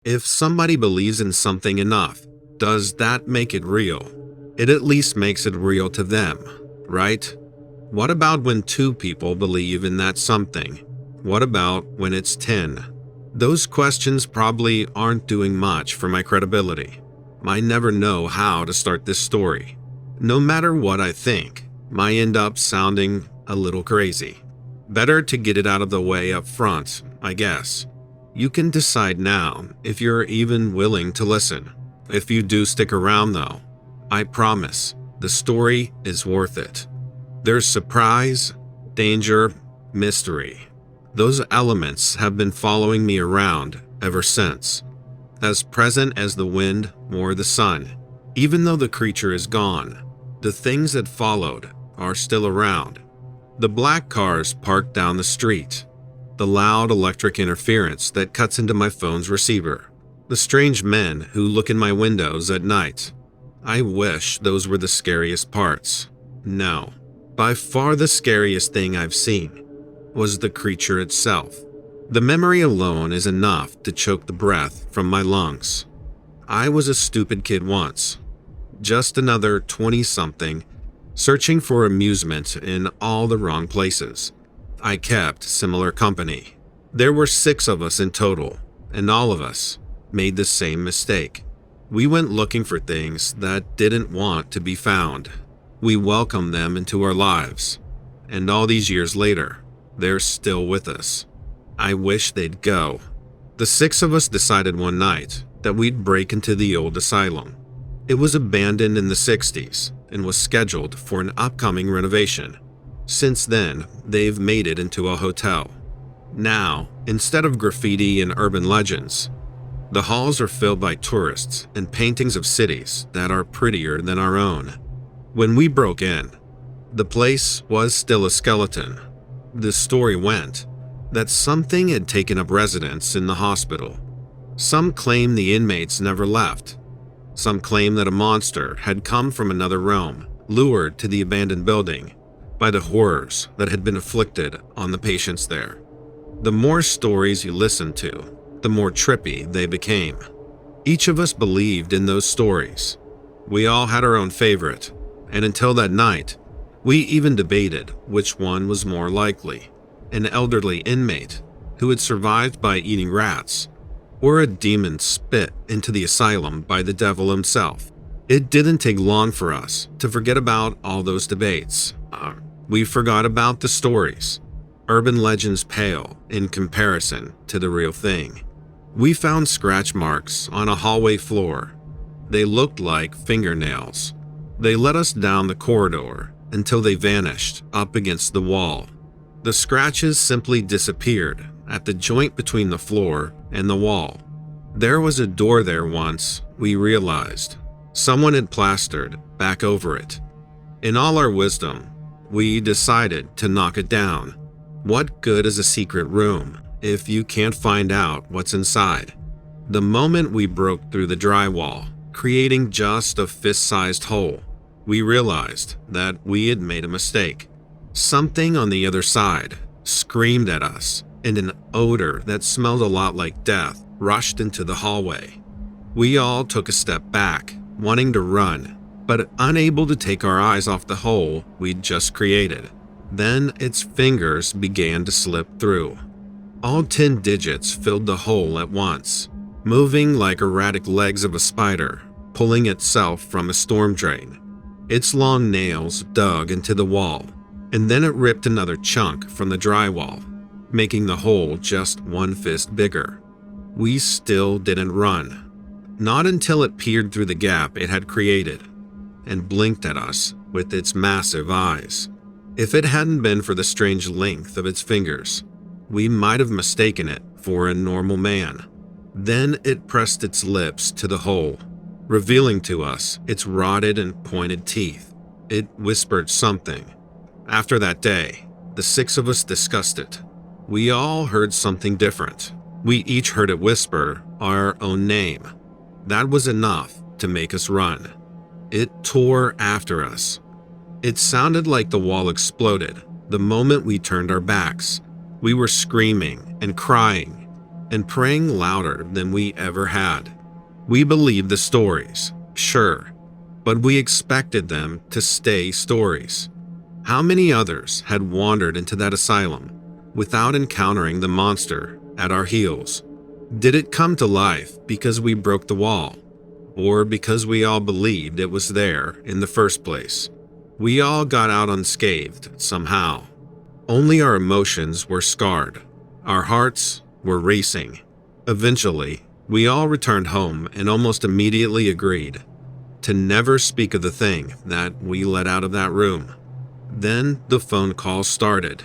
If somebody believes in something enough, does that make it real? It at least makes it real to them, right? What about when two people believe in that something? What about when it's 10? Those questions probably aren't doing much for my credibility. I never know how to start this story. No matter what I think, I end up sounding a little crazy. Better to get it out of the way up front, I guess. You can decide now if you're even willing to listen. If you do stick around though, I promise the story is worth it. There's surprise, danger, mystery. Those elements have been following me around ever since, as present as the wind or the sun. Even though the creature is gone, the things that followed are still around. The black cars parked down the street, the loud electric interference that cuts into my phone's receiver, the strange men who look in my windows at night. I wish those were the scariest parts. No, by far the scariest thing I've seen was the creature itself. The memory alone is enough to choke the breath from my lungs. I was a stupid kid once, just another 20-something searching for amusement in all the wrong places. I kept similar company. There were 6 of us in total, and all of us made the same mistake. We went looking for things that didn't want to be found. We welcomed them into our lives, and all these years later, they're still with us. I wish they'd go. The 6 of us decided one night that we'd break into the old asylum. It was abandoned in the 60s and was scheduled for an upcoming renovation. Since then, they've made it into a hotel. Now, instead of graffiti and urban legends, the halls are filled by tourists and paintings of cities that are prettier than our own. When we broke in, the place was still a skeleton. The story went that something had taken up residence in the hospital. Some claim the inmates never left. Some claim that a monster had come from another realm, lured to the abandoned building by the horrors that had been inflicted on the patients there. The more stories you listened to, the more trippy they became. Each of us believed in those stories. We all had our own favorite, and until that night, we even debated which one was more likely: an elderly inmate who had survived by eating rats, or a demon spit into the asylum by the devil himself. It didn't take long for us to forget about all those debates. We forgot about the stories. Urban legends pale in comparison to the real thing. We found scratch marks on a hallway floor. They looked like fingernails. They led us down the corridor until they vanished up against the wall. The scratches simply disappeared at the joint between the floor and the wall. There was a door there once, we realized. Someone had plastered back over it. In all our wisdom, we decided to knock it down. What good is a secret room if you can't find out what's inside? The moment we broke through the drywall, creating just a fist-sized hole, we realized that we had made a mistake. Something on the other side screamed at us, and an odor that smelled a lot like death rushed into the hallway. We all took a step back, wanting to run, but unable to take our eyes off the hole we'd just created. Then its fingers began to slip through. All 10 digits filled the hole at once, moving like erratic legs of a spider, pulling itself from a storm drain. Its long nails dug into the wall, and then it ripped another chunk from the drywall, making the hole just 1 fist bigger. We still didn't run. Not until it peered through the gap it had created and blinked at us with its massive eyes. If it hadn't been for the strange length of its fingers, we might have mistaken it for a normal man. Then it pressed its lips to the hole, revealing to us its rotted and pointed teeth. It whispered something. After that day, the 6 of us discussed it. We all heard something different. We each heard it whisper our own name. That was enough to make us run. It tore after us. It sounded like the wall exploded the moment we turned our backs. We were screaming and crying. and praying louder than we ever had. We believed the stories, sure, but we expected them to stay stories. How many others had wandered into that asylum without encountering the monster at our heels? Did it come to life because we broke the wall, or because we all believed it was there in the first place? We all got out unscathed somehow. Only our emotions were scarred. Our hearts were racing. Eventually, we all returned home and almost immediately agreed to never speak of the thing that we let out of that room. Then the phone calls started.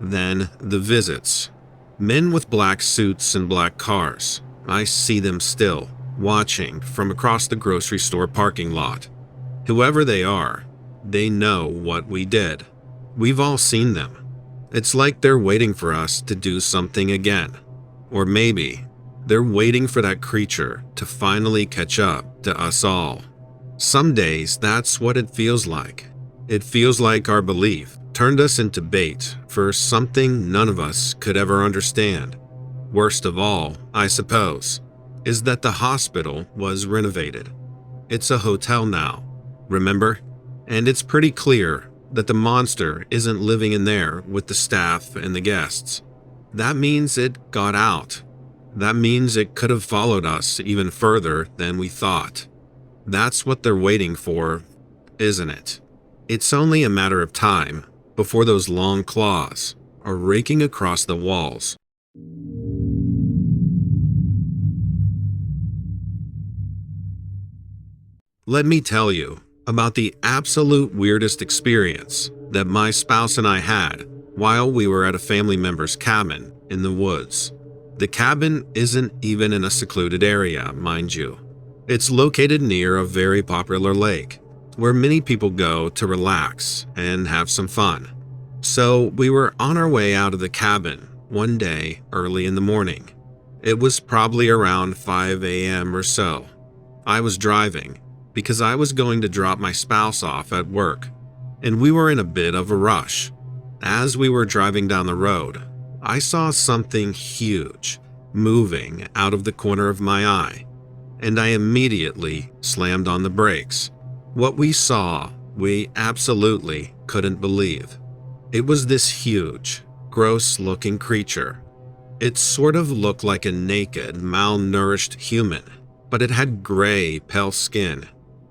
Then the visits. Men with black suits and black cars. I see them still, watching from across the grocery store parking lot. Whoever they are, they know what we did. We've all seen them. It's like they're waiting for us to do something again. Or maybe they're waiting for that creature to finally catch up to us all. Some days, that's what it feels like. It feels like our belief turned us into bait for something none of us could ever understand. Worst of all, I suppose, is that the hospital was renovated. It's a hotel now, remember? And it's pretty clear that the monster isn't living in there with the staff and the guests. That means it got out. That means it could have followed us even further than we thought. That's what they're waiting for, isn't it? It's only a matter of time before those long claws are raking across the walls. Let me tell you about the absolute weirdest experience that my spouse and I had while we were at a family member's cabin in the woods. The cabin isn't even in a secluded area, mind you. It's located near a very popular lake where many people go to relax and have some fun. So we were on our way out of the cabin one day early in the morning. It was probably around 5 a.m. or so. I was driving because I was going to drop my spouse off at work, and we were in a bit of a rush. As we were driving down the road, I saw something huge moving out of the corner of my eye, and I immediately slammed on the brakes. What we saw, we absolutely couldn't believe. It was this huge, gross-looking creature. It sort of looked like a naked, malnourished human, but it had gray, pale skin,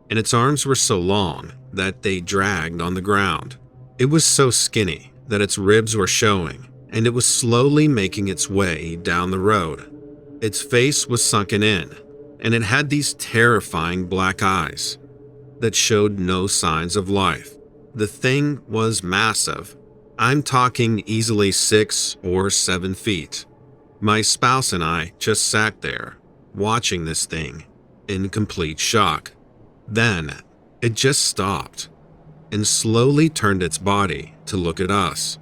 and its arms were so long that they dragged on the ground. It was so skinny that its ribs were showing, and it was slowly making its way down the road. Its face was sunken in, and it had these terrifying black eyes that showed no signs of life. The thing was massive. I'm talking easily 6 or 7 feet. My spouse and I just sat there, watching this thing, in complete shock. Then, it just stopped, and slowly turned its body to look at us.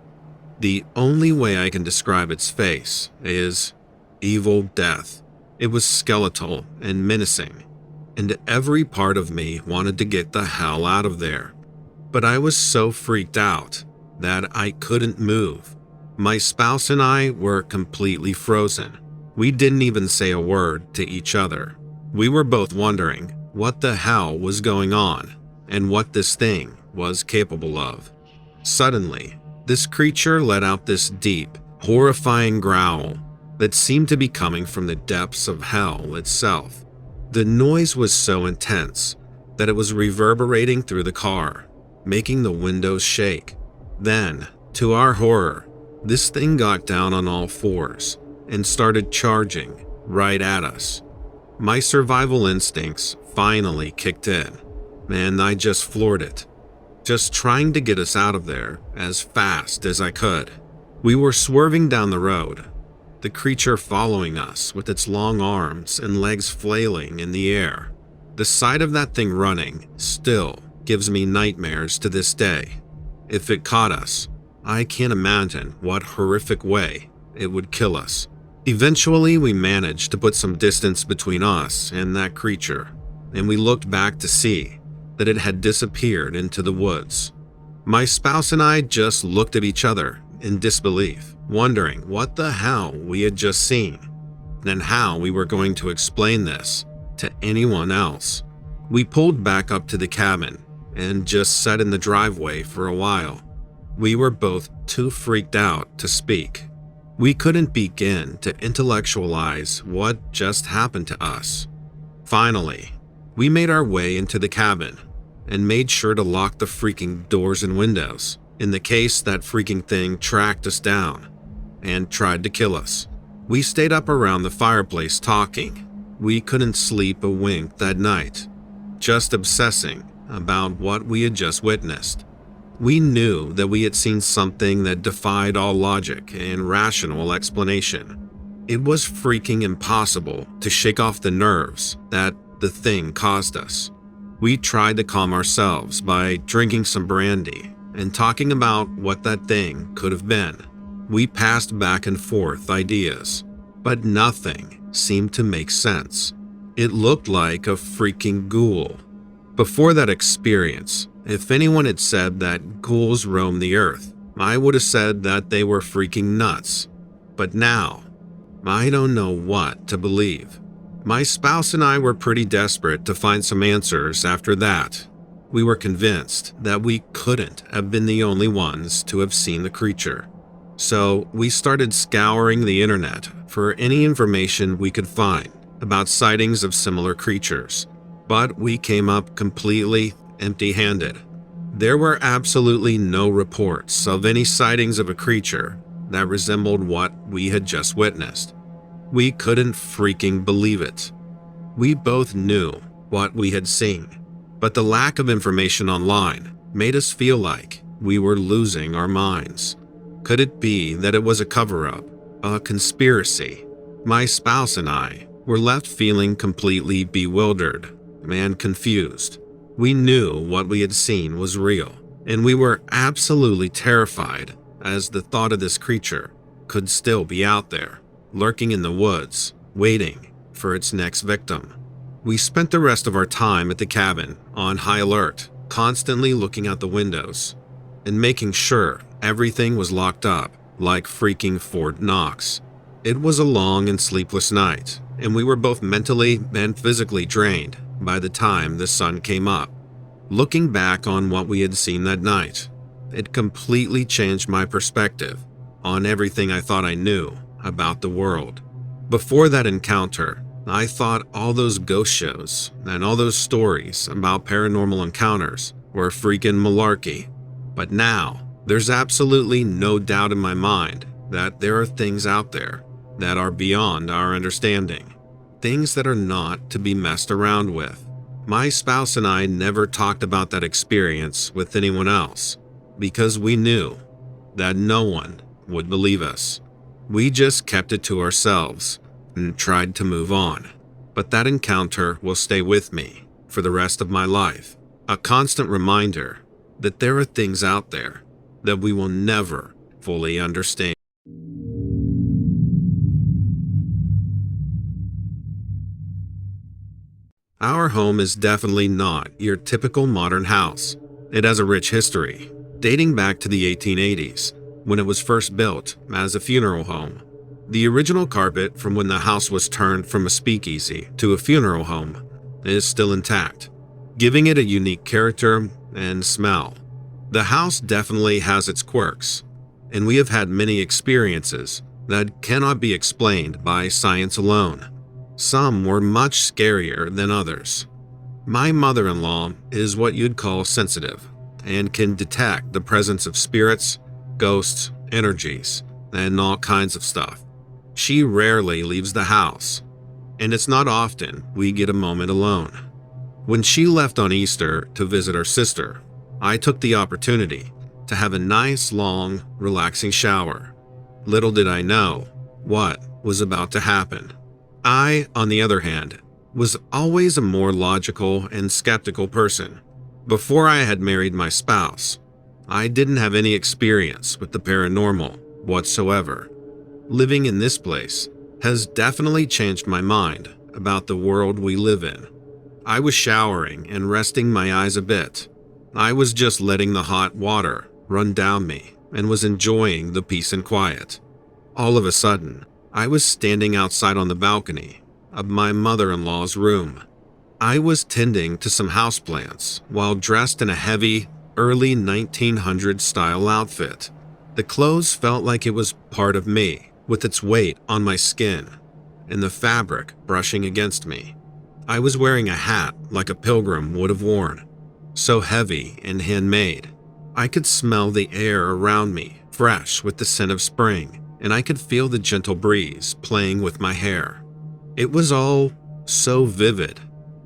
The only way I can describe its face is evil death. It was skeletal and menacing, and every part of me wanted to get the hell out of there. But I was so freaked out that I couldn't move. My spouse and I were completely frozen. We didn't even say a word to each other. We were both wondering what the hell was going on and what this thing was capable of. Suddenly, this creature let out this deep, horrifying growl that seemed to be coming from the depths of hell itself. The noise was so intense that it was reverberating through the car, making the windows shake. Then, to our horror, this thing got down on all fours and started charging right at us. My survival instincts finally kicked in, and I just floored it, just trying to get us out of there as fast as I could. We were swerving down the road, the creature following us with its long arms and legs flailing in the air. The sight of that thing running still gives me nightmares to this day. If it caught us, I can't imagine what horrific way it would kill us. Eventually, we managed to put some distance between us and that creature, and we looked back to see that it had disappeared into the woods. My spouse and I just looked at each other in disbelief, wondering what the hell we had just seen. and how we were going to explain this to anyone else. We pulled back up to the cabin and just sat in the driveway for a while. We were both too freaked out to speak. We couldn't begin to intellectualize what just happened to us. Finally, we made our way into the cabin and made sure to lock the freaking doors and windows in the case that freaking thing tracked us down and tried to kill us. We stayed up around the fireplace talking. We couldn't sleep a wink that night, just obsessing about what we had just witnessed. We knew that we had seen something that defied all logic and rational explanation. It was freaking impossible to shake off the nerves that the thing caused us. We tried to calm ourselves by drinking some brandy and talking about what that thing could have been. We passed back and forth ideas, but nothing seemed to make sense. It looked like a freaking ghoul. Before that experience, if anyone had said that ghouls roam the earth, I would have said that they were freaking nuts. But now, I don't know what to believe. My spouse and I were pretty desperate to find some answers after that. We were convinced that we couldn't have been the only ones to have seen the creature. So we started scouring the internet for any information we could find about sightings of similar creatures, but we came up completely empty-handed. There were absolutely no reports of any sightings of a creature that resembled what we had just witnessed. We couldn't freaking believe it. We both knew what we had seen, but the lack of information online made us feel like we were losing our minds. Could it be that it was a cover-up, a conspiracy? My spouse and I were left feeling completely bewildered and confused. We knew what we had seen was real, and we were absolutely terrified as the thought of this creature could still be out there, lurking in the woods, waiting for its next victim. We spent the rest of our time at the cabin on high alert, constantly looking out the windows and making sure everything was locked up like freaking Fort Knox. It was a long and sleepless night, and we were both mentally and physically drained by the time the sun came up. Looking back on what we had seen that night, it completely changed my perspective on everything I thought I knew about the world. Before that encounter, I thought all those ghost shows and all those stories about paranormal encounters were freaking malarkey. But now, there's absolutely no doubt in my mind that there are things out there that are beyond our understanding. Things that are not to be messed around with. My spouse and I never talked about that experience with anyone else because we knew that no one would believe us. We just kept it to ourselves and tried to move on. But that encounter will stay with me for the rest of my life. A constant reminder that there are things out there that we will never fully understand. Our home is definitely not your typical modern house. It has a rich history, dating back to the 1880s, when it was first built as a funeral home. The original carpet from when the house was turned from a speakeasy to a funeral home is still intact, giving it a unique character and smell. The house definitely has its quirks, and we have had many experiences that cannot be explained by science alone. Some were much scarier than others. My mother-in-law is what you'd call sensitive and can detect the presence of spirits, ghosts, energies, and all kinds of stuff. She rarely leaves the house, and it's not often we get a moment alone. When she left on Easter to visit her sister, I took the opportunity to have a nice, long, relaxing shower. Little did I know what was about to happen. I, on the other hand, was always a more logical and skeptical person. Before I had married my spouse, I didn't have any experience with the paranormal whatsoever. Living in this place has definitely changed my mind about the world we live in. I was showering and resting my eyes a bit. I was just letting the hot water run down me and was enjoying the peace and quiet. All of a sudden, I was standing outside on the balcony of my mother-in-law's room. I was tending to some houseplants while dressed in a heavy, early 1900s style outfit. The clothes felt like it was part of me, with its weight on my skin and the fabric brushing against me. I was wearing a hat like a pilgrim would have worn, so heavy and handmade. I could smell the air around me, fresh with the scent of spring, and I could feel the gentle breeze playing with my hair. It was all so vivid,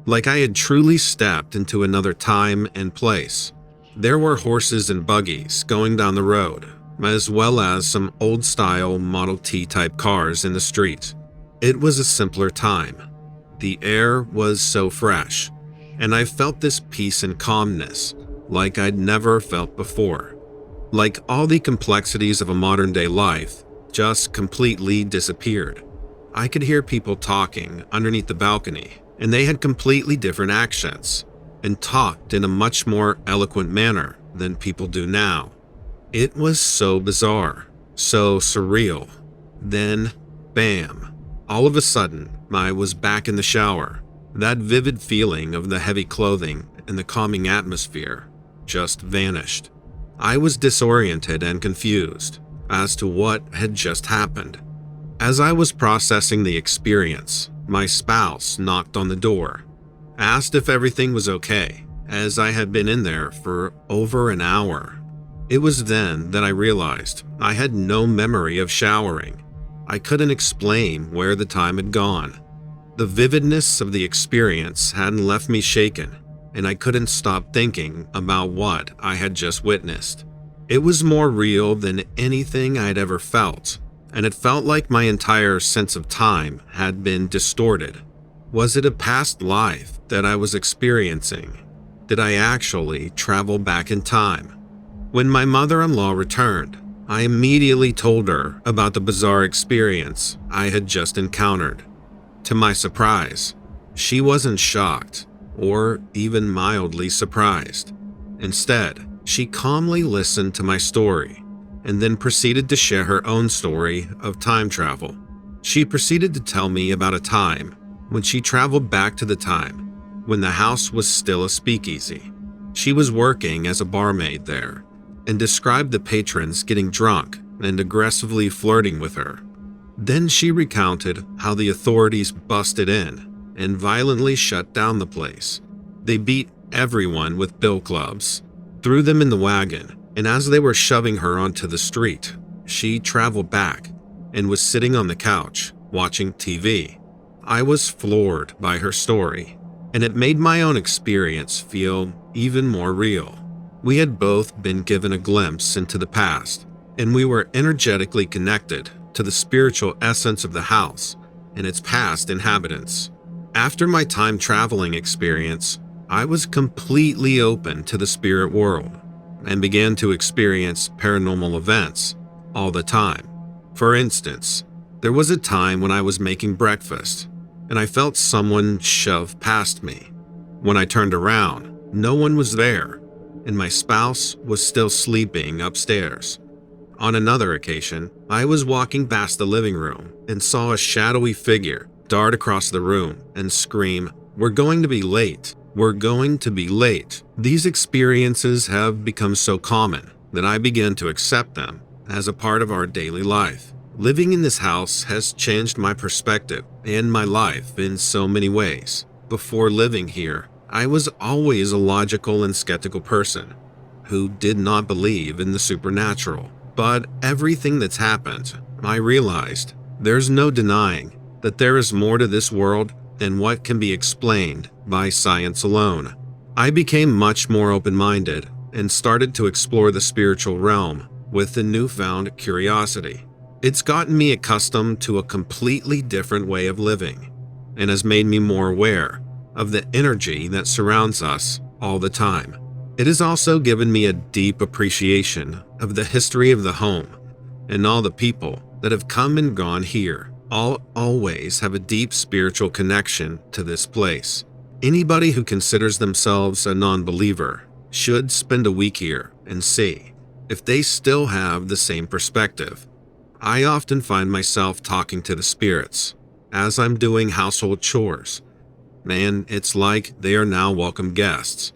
like I had truly stepped into another time and place. There were horses and buggies going down the road, as well as some old-style Model T type cars in the street. It was a simpler time. The air was so fresh, and I felt this peace and calmness like I'd never felt before. Like all the complexities of a modern-day life just completely disappeared. I could hear people talking underneath the balcony, and they had completely different accents and talked in a much more eloquent manner than people do now. It was so bizarre, so surreal. Then, bam, all of a sudden, I was back in the shower. That vivid feeling of the heavy clothing and the calming atmosphere just vanished. I was disoriented and confused as to what had just happened. As I was processing the experience, my spouse knocked on the door, asked if everything was okay, as I had been in there for over an hour. It was then that I realized I had no memory of showering. I couldn't explain where the time had gone. The vividness of the experience hadn't left me shaken, and I couldn't stop thinking about what I had just witnessed. It was more real than anything I'd ever felt, and it felt like my entire sense of time had been distorted. Was it a past life that I was experiencing? Did I actually travel back in time? When my mother-in-law returned, I immediately told her about the bizarre experience I had just encountered. To my surprise, she wasn't shocked or even mildly surprised. Instead, she calmly listened to my story and then proceeded to share her own story of time travel. She proceeded to tell me about a time when she traveled back to the time when the house was still a speakeasy. She was working as a barmaid there and described the patrons getting drunk and aggressively flirting with her. Then she recounted how the authorities busted in and violently shut down the place. They beat everyone with bill clubs, threw them in the wagon, and as they were shoving her onto the street, she traveled back and was sitting on the couch watching TV. I was floored by her story, and it made my own experience feel even more real. We had both been given a glimpse into the past, and we were energetically connected to the spiritual essence of the house and its past inhabitants. After my time traveling experience, I was completely open to the spirit world and began to experience paranormal events all the time. For instance, there was a time when I was making breakfast and I felt someone shove past me. When I turned around, no one was there, and my spouse was still sleeping upstairs. On another occasion, I was walking past the living room and saw a shadowy figure dart across the room and scream, "We're going to be late. We're going to be late." These experiences have become so common that I began to accept them as a part of our daily life. Living in this house has changed my perspective and my life in so many ways. Before living here, I was always a logical and skeptical person who did not believe in the supernatural. But everything that's happened, I realized there's no denying that there is more to this world than what can be explained by science alone. I became much more open-minded and started to explore the spiritual realm with a newfound curiosity. It's gotten me accustomed to a completely different way of living and has made me more aware of the energy that surrounds us all the time. It has also given me a deep appreciation of the history of the home and all the people that have come and gone here. All always have a deep spiritual connection to this place. Anybody who considers themselves a non-believer should spend a week here and see if they still have the same perspective. I often find myself talking to the spirits as I'm doing household chores. Man, it's like they are now welcome guests.